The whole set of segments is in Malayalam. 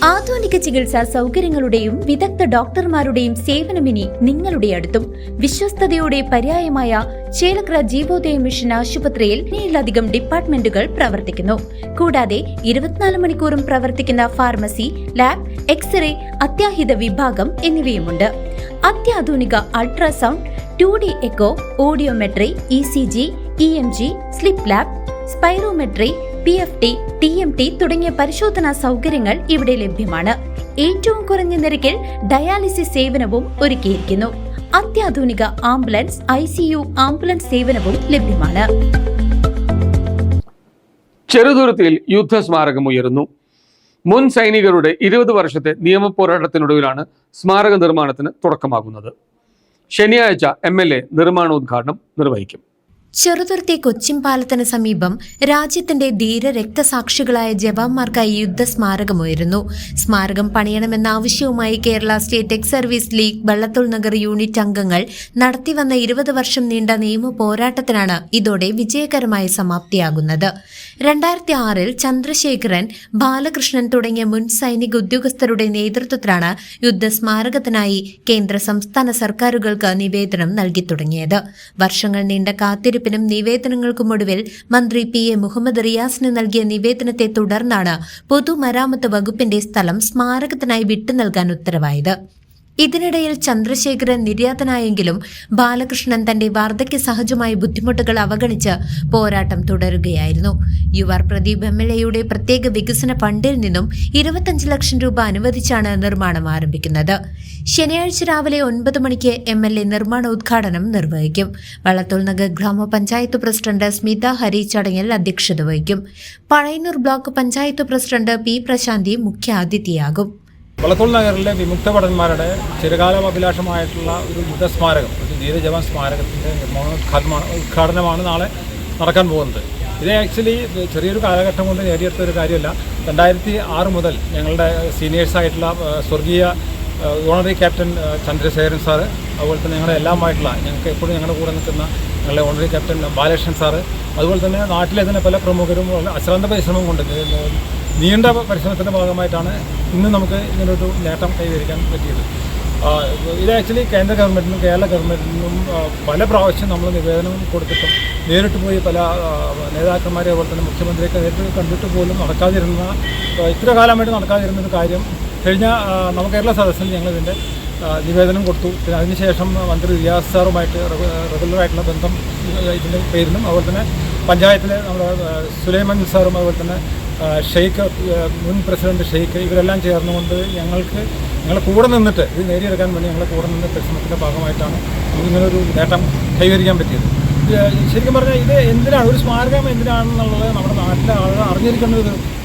ആധുനിക ചികിത്സാ സൗകര്യങ്ങളുടെയും വിദഗ്ധ ഡോക്ടർമാരുടെയും സേവനമിനി നിങ്ങളുടെ അടുത്തും. വിശ്വസ്തതയുടെ പര്യായമായ ചേലക്കര ജീവോദയ മിഷൻ ആശുപത്രിയിൽ 7ലധികം ഡിപ്പാർട്ട്മെന്റുകൾ പ്രവർത്തിക്കുന്നു. കൂടാതെ 24 മണിക്കൂറും പ്രവർത്തിക്കുന്ന ഫാർമസി, ലാബ്, എക്സ്റേ, അത്യാഹിത വിഭാഗം എന്നിവയുമുണ്ട്. അത്യാധുനിക ultrasound, 2D echo, audiometry, ECG, EMG, sleep lab, spirometry, PFT, TMT തുടങ്ങിയ പരിശോധനാ സൗകര്യങ്ങൾ ഇവിടെ ലഭ്യമാണ്. ഏറ്റവും കുറഞ്ഞ നിരക്കിൽ ഡയാലിസിസ് സേവനവും ഒരുക്കിയിരിക്കുന്നു. അത്യാധുനിക ആംബുലൻസ്, ICU ആംബുലൻസ് സേവനവും ലഭ്യമാണ്. ചെറുതുരുത്തിയിൽ യുദ്ധസ്മാരകം ഉയരുന്നു. മുൻ സൈനികരുടെ 20 വർഷത്തെ നിയമ പോരാട്ടത്തിനൊടുവിലാണ് സ്മാരക നിർമ്മാണത്തിന് തുടക്കമാകുന്നത്. ശനിയാഴ്ച MLA നിർമ്മാണോദ്ഘാടനം നിർവഹിക്കും. ചെറുതുരുത്തി കൊച്ചിൻപാലത്തിന് സമീപം രാജ്യത്തിന്റെ ധീര രക്തസാക്ഷികളായ ജവാന്മാർക്കായി യുദ്ധസ്മാരകമുയരുന്നു. സ്മാരകം പണിയണമെന്ന ആവശ്യവുമായി Kerala state ex service league Vallathol Nagar unit അംഗങ്ങൾ നടത്തിവന്ന 20 വർഷം നീണ്ട നിയമ പോരാട്ടത്തിനാണ് ഇതോടെ വിജയകരമായി സമാപ്തിയാകുന്നത്. 2006-ൽ ചന്ദ്രശേഖരൻ, ബാലകൃഷ്ണൻ തുടങ്ങിയ മുൻ സൈനിക ഉദ്യോഗസ്ഥരുടെ നേതൃത്വത്തിലാണ് യുദ്ധസ്മാരകത്തിനായി കേന്ദ്ര സംസ്ഥാന സർക്കാരുകൾക്ക് നിവേദനം നൽകി തുടങ്ങിയത്. വർഷങ്ങൾ നീണ്ട കാത്തിരിപ്പിനും നിവേദനങ്ങൾക്കുമൊടുവിൽ മന്ത്രി PA മുഹമ്മദ് റിയാസിന് നൽകിയ നിവേദനത്തെ തുടർന്നാണ് പൊതുമരാമത്ത് വകുപ്പിന്റെ സ്ഥലം സ്മാരകത്തിനായി വിട്ടുനൽകാൻ ഉത്തരവായത്. ഇതിനിടയിൽ ചന്ദ്രശേഖരൻ നിര്യാതനായെങ്കിലും ബാലകൃഷ്ണൻ തന്റെ വാർദ്ധക്യ സഹജമായ ബുദ്ധിമുട്ടുകൾ അവഗണിച്ച് പോരാട്ടം തുടരുകയായിരുന്നു. യുവാർ പ്രദീപ് MLAയുടെ പ്രത്യേക വികസന ഫണ്ടിൽ നിന്നും 25 ലക്ഷം രൂപ അനുവദിച്ചാണ് നിർമ്മാണം ആരംഭിക്കുന്നത്. ശനിയാഴ്ച രാവിലെ 9 മണിക്ക് MLA നിർമ്മാണോദ്ഘാടനം നിർവഹിക്കും. വള്ളത്തോൾ നഗർ ഗ്രാമപഞ്ചായത്ത് പ്രസിഡന്റ് സ്മിത ഹരി ചടങ്ങിൽ അധ്യക്ഷത വഹിക്കും. Pazhayannur block panchayat president P പ്രശാന്തി മുഖ്യാതിഥിയാകും. വള്ളത്തോൾ നഗറിലെ വിമുക്ത ഭടന്മാരുടെ ചിരകാല അഭിലാഷമായിട്ടുള്ള ഒരു യുദ്ധസ്മാരകം, ഒരു ധീരജവാൻ സ്മാരകത്തിൻ്റെ ഉദ്ഘാടനമാണ് നാളെ നടക്കാൻ പോകുന്നത്. ഇത് ആക്ച്വലി ചെറിയൊരു കാലഘട്ടം കൊണ്ട് നേടിയെടുത്ത ഒരു കാര്യമല്ല. 2006 മുതൽ ഞങ്ങളുടെ സീനിയേഴ്സായിട്ടുള്ള സ്വർഗീയ ഓണറി ക്യാപ്റ്റൻ ചന്ദ്രശേഖരൻ സാറ്, അതുപോലെ തന്നെ ഞങ്ങളുടെ എല്ലാമായിട്ടുള്ള ഞങ്ങൾക്ക് എപ്പോഴും ഞങ്ങളുടെ കൂടെ നിൽക്കുന്ന ഞങ്ങളുടെ ഓണറി ക്യാപ്റ്റൻ ബാലകൃഷ്ണൻ സാറ്, അതുപോലെ തന്നെ നാട്ടിലെ തന്നെ പല പ്രമുഖരും അശ്രാന്ത പരിശ്രമം കൊണ്ട് നീണ്ട പരിശ്രമത്തിൻ്റെ ഭാഗമായിട്ടാണ് ഇന്ന് നമുക്ക് ഇങ്ങനൊരു നേട്ടം കൈവരിക്കാൻ പറ്റിയത്. ഇത് ആക്ച്വലി കേന്ദ്ര ഗവൺമെൻറ്റിനും കേരള ഗവൺമെൻറ്റിനും പല പ്രാവശ്യം നമ്മൾ നിവേദനം കൊടുത്തിട്ടും നേരിട്ട് പോയി പല നേതാക്കന്മാരെ അതുപോലെ തന്നെ മുഖ്യമന്ത്രിയൊക്കെ നേരിട്ട് കണ്ടിട്ട് പോലും നടക്കാതിരുന്ന, ഇത്ര കാലമായിട്ട് നടക്കാതിരുന്നൊരു കാര്യം കഴിഞ്ഞ നവകേരള സദസ്സിൽ ഞങ്ങളിതിൻ്റെ നിവേദനം കൊടുത്തു. പിന്നെ അതിനുശേഷം മന്ത്രി റിയാസ് സാറുമായിട്ട് റെഗുലറായിട്ടുള്ള ബന്ധം ഇതിൻ്റെ പേരിലും, അതുപോലെ തന്നെ പഞ്ചായത്തിലെ നമ്മുടെ സുലൈമാൻ സാറും, അതുപോലെ തന്നെ ഷെയ്ഖ്, മുൻ പ്രസിഡന്റ് ഷെയ്ഖ്, ഇവരെല്ലാം ചേർന്നുകൊണ്ട് ഞങ്ങളെ കൂടെ നിന്നിട്ട് ഇത് നേടിയെടുക്കാൻ വേണ്ടി ഞങ്ങളെ കൂടെ നിന്ന് പരിശ്രമത്തിൻ്റെ ഭാഗമായിട്ടാണ് ഇങ്ങനൊരു നേട്ടം കൈവരിക്കാൻ പറ്റിയത്. ശരിക്കും പറഞ്ഞാൽ ഇത് എന്തിനാണ്, ഒരു സ്മാരകം എന്തിനാണെന്നുള്ളത് നമ്മുടെ നാട്ടിലെ ആളുകൾ അറിഞ്ഞിരിക്കേണ്ട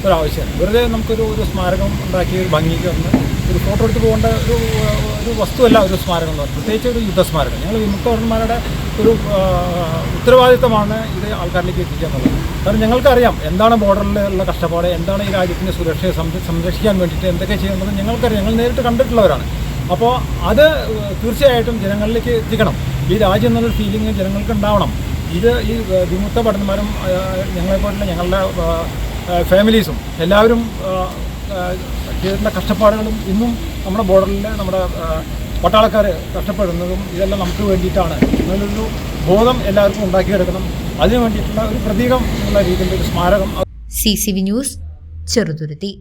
ഒരു ആവശ്യമാണ്. വെറുതെ നമുക്കൊരു സ്മാരകം ഉണ്ടാക്കി ഒരു ഭംഗിക്ക് വന്ന് ഒരു ഫോട്ടോ എടുത്ത് പോകേണ്ട ഒരു വസ്തുവല്ല ഒരു സ്മാരകം എന്ന് പറയുന്നത്, പ്രത്യേകിച്ച് ഒരു യുദ്ധസ്മാരകം. ഞങ്ങൾ വിമുക്ത ഭടന്മാരുടെ ഒരു ഉത്തരവാദിത്തമാണ് ഇത് ആൾക്കാരിലേക്ക് എത്തിക്കുക എന്നുള്ളത്. കാരണം ഞങ്ങൾക്കറിയാം എന്താണ് ബോർഡറിലുള്ള കഷ്ടപ്പാട്, എന്താണ് ഈ രാജ്യത്തിൻ്റെ സുരക്ഷയെ സംരക്ഷിക്കാൻ വേണ്ടിയിട്ട് എന്തൊക്കെ ചെയ്യുന്നത് ഞങ്ങൾക്കറിയാം. ഞങ്ങൾ നേരിട്ട് കണ്ടിട്ടുള്ളവരാണ്. അപ്പോൾ അത് തീർച്ചയായിട്ടും ജനങ്ങളിലേക്ക് എത്തിക്കണം. ഈ രാജ്യം എന്നുള്ളൊരു ഫീലിംഗ് ജനങ്ങൾക്ക് ഉണ്ടാവണം. ഇത് ഈ വിമുക്ത ഭടന്മാരും ഞങ്ങളെപ്പോലുള്ള ഞങ്ങളുടെ ഫാമിലീസും എല്ലാവരും ചെയ്തിട്ടുള്ള കഷ്ടപ്പാടുകളും ഇന്നും നമ്മുടെ ബോർഡറിൽ നമ്മുടെ പട്ടാളക്കാർ കഷ്ടപ്പെടുന്നതും ഇതെല്ലാം നമുക്ക് വേണ്ടിയിട്ടാണ്. അങ്ങനൊരു ബോധം എല്ലാവർക്കും ഉണ്ടാക്കിയെടുക്കണം. അതിനു വേണ്ടിയിട്ടുള്ള ഒരു പ്രതീകം എന്നുള്ള രീതിയിലുള്ള ഒരു സ്മാരകം. CCV news, Cheruthuruthy.